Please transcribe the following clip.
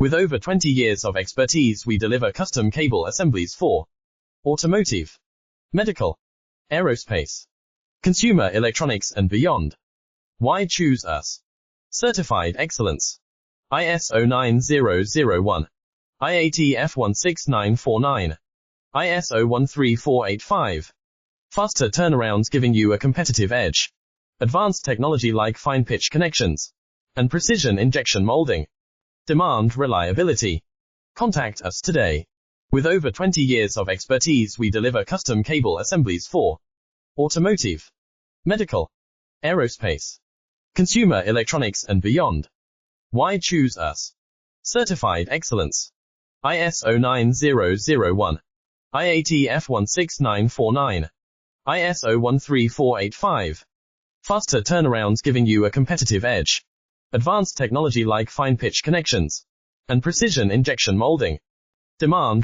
With over 20 years of expertise, we deliver custom cable assemblies for automotive, medical, aerospace, consumer electronics and beyond. Why choose us? Certified excellence. ISO 9001, IATF 16949, ISO 13485. Faster turnarounds giving you a competitive edge. Advanced technology like fine pitch connections and precision injection molding. Demand reliability. Contact us today. With over 20 years of expertise, we deliver custom cable assemblies for automotive, medical, aerospace, consumer electronics and beyond. Why choose us? Certified excellence. ISO 9001, IATF 16949, ISO 13485. Faster turnarounds giving you a competitive edge. Advanced technology like fine pitch connections and precision injection molding. Demand